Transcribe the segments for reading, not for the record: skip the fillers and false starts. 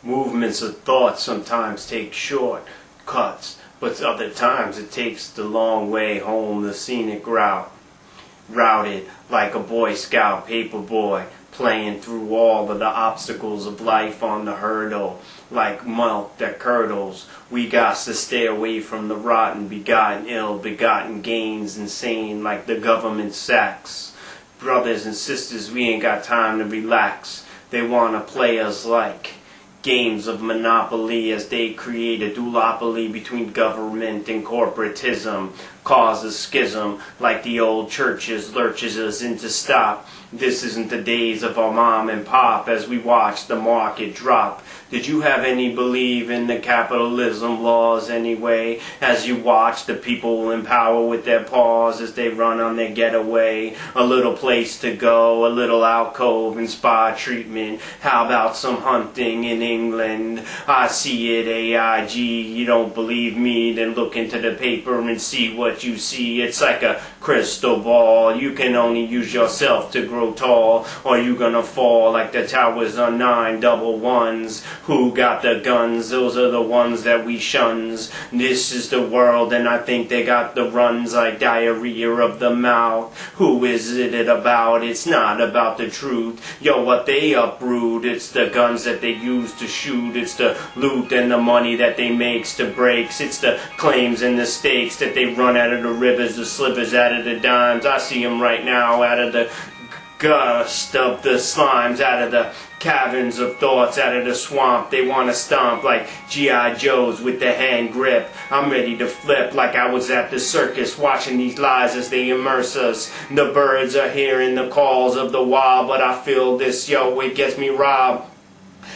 Movements of thought sometimes take short cuts, but other times it takes the long way home, the scenic route. Routed like a Boy Scout paper boy, playing through all of the obstacles of life on the hurdle. Like milk that curdles, we got to stay away from the rotten, begotten, ill-begotten gains, insane like the government sacks. Brothers and sisters, we ain't got time to relax. They wanna play us like games of Monopoly as they create a duopoly between government and corporatism, cause a schism like the old churches lurches us into stop. This isn't the days of our mom and pop as we watch the market drop. Did you have any believe in the capitalism laws anyway? As you watch the people in power with their paws as they run on their getaway. A little place to go, a little alcove and spa treatment. How about some hunting in England? I see it AIG. You don't believe me? Then look into the paper and see what you see. It's like a crystal ball. You can only use yourself to grow tall, or you gonna fall like the towers on 9 double ones. Who got the guns? Those are the ones that we shuns. This is the world and I think they got the runs like diarrhea of the mouth. Who is it about? It's not about the truth. Yo, what they uproot, it's the guns that they use to shoot. It's the loot and the money that they makes to breaks. It's the claims and the stakes that they run out of the rivers, the slivers out of the dimes. I see them right now out of the gust of the slimes, out of the caverns of thoughts, out of the swamp. They want to stomp like G.I. Joes with the hand grip. I'm ready to flip like I was at the circus watching these lies as they immerse us. The birds are hearing the calls of the wild, but I feel this, yo, it gets me robbed.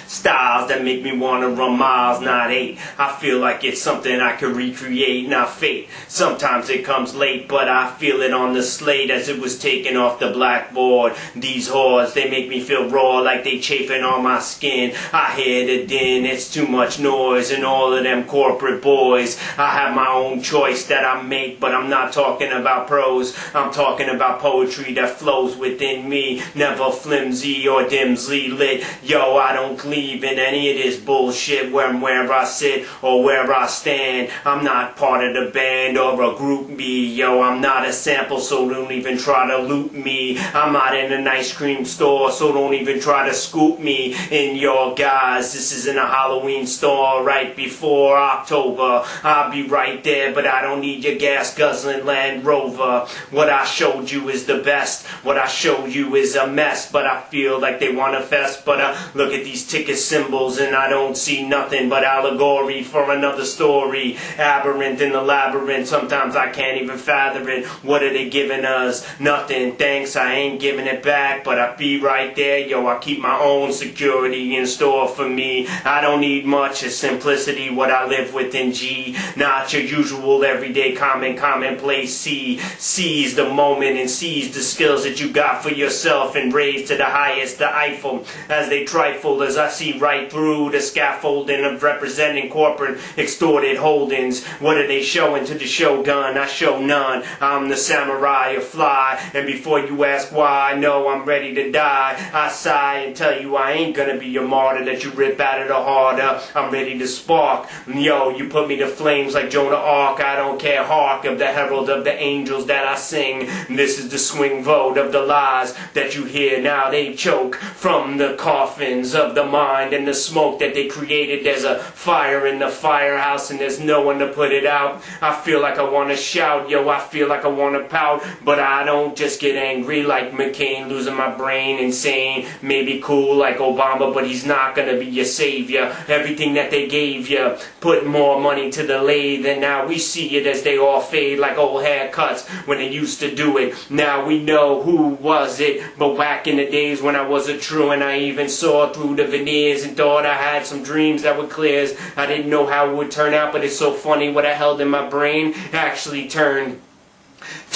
Styles that make me want to run miles, not 8. I feel like it's something I could recreate, not fate. Sometimes it comes late, but I feel it on the slate as it was taken off the blackboard. These whores, they make me feel raw like they chafing on my skin. I hear the din, it's too much noise, and all of them corporate boys. I have my own choice that I make, but I'm not talking about prose. I'm talking about poetry that flows within me, never flimsy or dimly lit. Yo, I don't believe in any of this bullshit where I sit or where I stand. I'm not part of the band or a group me. Yo, I'm not a sample, so don't even try to loot me. I'm not in an ice cream store, so don't even try to scoop me in your guys. This isn't a Halloween store right before October. I'll be right there, but I don't need your gas guzzling Land Rover. What I showed you is the best. What I showed you is a mess, but I feel like they want to fest. But look at these ticket symbols and I don't see nothing but allegory for another story. Aberrant in the labyrinth, sometimes I can't even fathom it. What are they giving us? Nothing, thanks, I ain't giving it back, but I be right there. Yo, I keep my own security in store for me. I don't need much, it's simplicity, what I live with in G. Not your usual everyday commonplace C. Seize the moment and seize the skills that you got for yourself and raise to the highest the Eiffel as they trifle as I see right through the scaffolding of representing corporate extorted holdings. What are they showing to the shogun? I show none. I'm the samurai of fly, and before you ask why, I know I'm ready to die. I sigh and tell you I ain't gonna be your martyr that you rip out of the harder. I'm ready to spark. Yo, you put me to flames like Joan of Arc. I don't care, hark of the herald of the angels that I sing. This is the swing vote of the lies that you hear now. They choke from the coffins of the mind and the smoke that they created. There's a fire in the firehouse and there's no one to put it out. I feel like I want to shout, yo, I feel like I want to pout, but I don't just get angry like McCain, losing my brain, insane, maybe cool like Obama, but he's not gonna be your savior. Everything that they gave you, put more money to the lathe, and now we see it as they all fade like old haircuts when they used to do it. Now we know who was it, but back in the days when I wasn't true and I even saw through the veneers and thought I had some dreams that were clear. I didn't know how it would turn out, but it's so funny what I held in my brain actually turned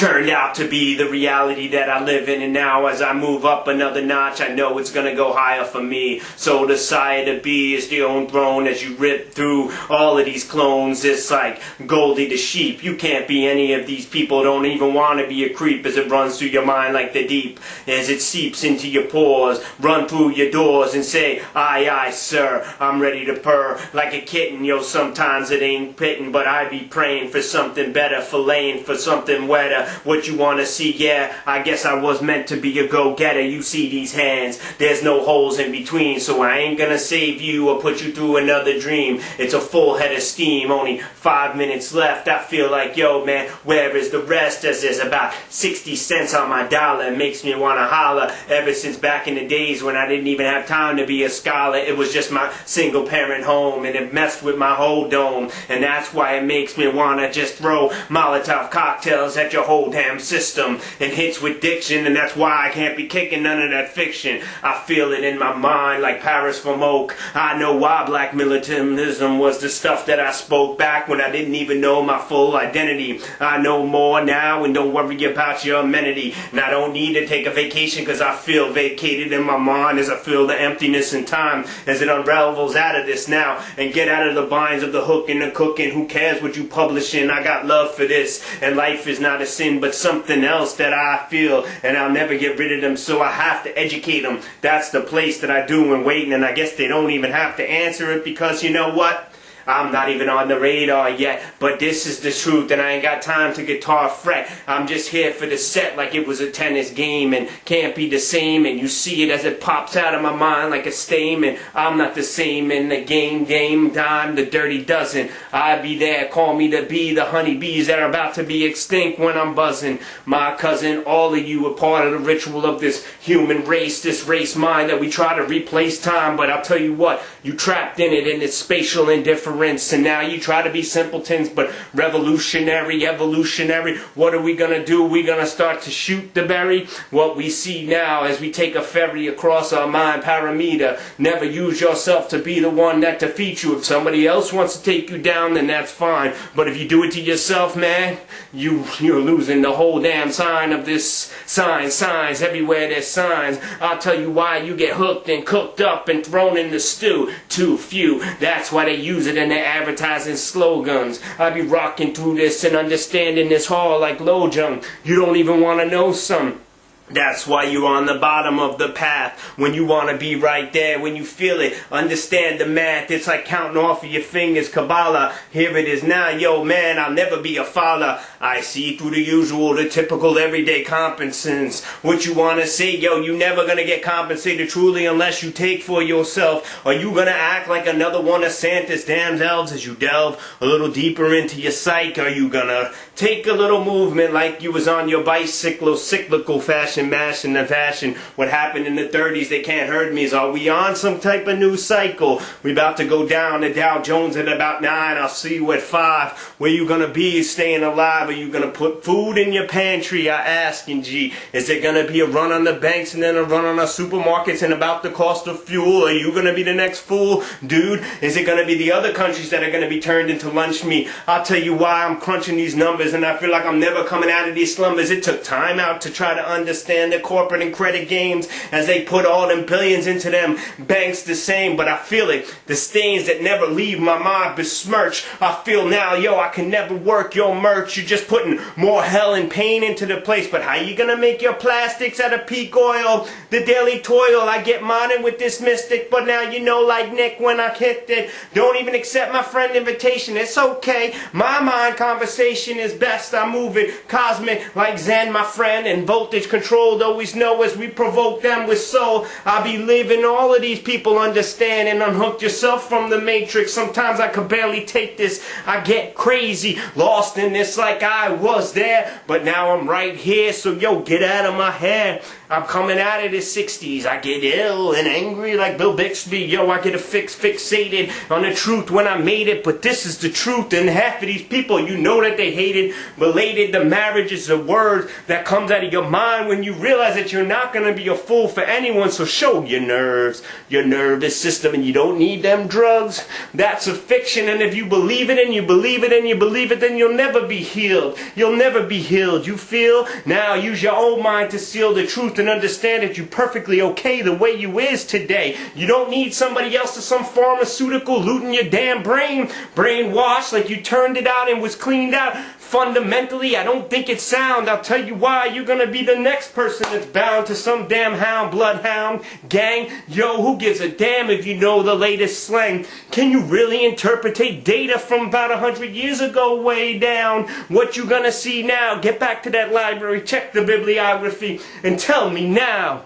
turned out to be the reality that I live in. And now as I move up another notch, I know it's gonna go higher for me. So the sire to be is the own throne. As you rip through all of these clones, it's like Goldie the sheep. You can't be any of these people, don't even want to be a creep. As it runs through your mind like the deep, as it seeps into your pores, run through your doors and say, aye, aye, sir, I'm ready to purr like a kitten. Yo, sometimes it ain't pitting, but I be praying for something better, filleting for something wetter. What you wanna see? Yeah, I guess I was meant to be a go-getter. You see these hands, there's no holes in between, so I ain't gonna save you or put you through another dream. It's a full head of steam, only 5 minutes left. I feel like, yo man, where is the rest? As there's about 60 cents on my dollar. It makes me wanna holler. Ever since back in the days when I didn't even have time to be a scholar, it was just my single parent home, and it messed with my whole dome. And that's why it makes me wanna just throw Molotov cocktails at your whole damn system and hits with diction. And that's why I can't be kicking none of that fiction. I feel it in my mind like Paris from Oak. I know why black militantism was the stuff that I spoke back when I didn't even know my full identity. I know more now, and don't worry about your amenity. And I don't need to take a vacation, cause I feel vacated in my mind as I feel the emptiness in time as it unravels out of this now and get out of the binds of the hook and the cooking. Who cares what you publishing? I got love for this, and life is not a sin but something else that I feel, and I'll never get rid of them, so I have to educate them. That's the place that I do when waiting, and I guess they don't even have to answer it, because you know what? I'm not even on the radar yet, but this is the truth, and I ain't got time to guitar fret. I'm just here for the set like it was a tennis game, and can't be the same, and you see it as it pops out of my mind like a stain, and I'm not the same in the game time, the dirty dozen. I be there, call me the bee, the honeybees that are about to be extinct when I'm buzzing. My cousin, all of you are part of the ritual of this human race, this race mind that we try to replace time, but I'll tell you what, you trapped in it, in its spatial indifference. And now you try to be simpletons, but revolutionary, evolutionary. What are we gonna do? We gonna start to shoot the berry? What we see now as we take a ferry across our mind parameter. Never use yourself to be the one that defeats you. If somebody else wants to take you down, then that's fine. But if you do it to yourself, man, you're losing the whole damn sign of this signs everywhere there's signs. I'll tell you why you get hooked and cooked up and thrown in the stew. Too few. That's why they use it in their advertising slogans. I be rocking through this and understanding this hall like Lojung. You don't even want to know some. That's why you're on the bottom of the path, when you want to be right there, when you feel it, understand the math. It's like counting off of your fingers, Kabbalah. Here it is now, yo man, I'll never be a father. I see through the usual, the typical everyday compensance. What you want to say, yo, you never gonna get compensated truly unless you take for yourself. Are you gonna act like another one of Santa's damn elves as you delve a little deeper into your psyche? Are you gonna take a little movement like you was on your bicycle, cyclical fashion, mashing the fashion? What happened in the 30s, they can't hurt me. Are we on some type of new cycle? We about to go down the Dow Jones at about 9. I'll see you at 5. Where you gonna be staying alive? Are you gonna put food in your pantry? I asking, G. Is there gonna be a run on the banks and then a run on our supermarkets and about the cost of fuel? Are you gonna be the next fool, dude? Is it gonna be the other countries that are gonna be turned into lunch meat? I'll tell you why I'm crunching these numbers, and I feel like I'm never coming out of these slumbers. It took time out to try to understand the corporate and credit games as they put all them billions into them banks the same, but I feel it. The stains that never leave my mind besmirch. I feel now, yo, I can never work your merch. You're just putting more hell and pain into the place. But how you gonna make your plastics out of peak oil? The daily toil, I get modern with this mystic, but now you know, like Nick when I kicked it. Don't even accept my friend invitation. It's okay. My mind conversation is best. I move it cosmic like Zen, my friend, and voltage controlled. Always know as we provoke them with soul. I be living all of these people understand and unhook yourself from the matrix. Sometimes I could barely take this. I get crazy, lost in this like I was there, but now I'm right here. So yo, get out of my hair. I'm coming out of the 60s. I get ill and angry like Bill Bixby. Yo, I get fixated on the truth when I made it. But this is the truth. And half of these people, you know that they hate it. Related to marriage is a word that comes out of your mind when you realize that you're not going to be a fool for anyone. So show your nerves, your nervous system, and you don't need them drugs. That's a fiction. And if you believe it and you believe it and you believe it, then you'll never be healed. You'll never be healed. You feel? Now use your own mind to seal the truth and understand that you're perfectly okay the way you is today. You don't need somebody else or some pharmaceutical looting your damn brain. Brainwashed like you turned it out and was cleaned out. Fundamentally, I don't think it's sound. I'll tell you why. You're gonna be the next person that's bound to some damn hound, bloodhound, gang. Yo, who gives a damn if you know the latest slang? Can you really interpretate data from about 100 years ago way down? What you gonna see now? Get back to that library, check the bibliography, and tell me now.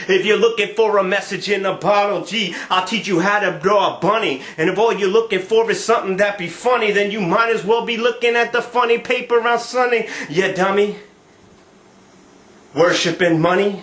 If you're looking for a message in a bottle, gee, I'll teach you how to draw a bunny. And if all you're looking for is something that be funny, then you might as well be looking at the funny paper on Sunday, you dummy. Worshipping money.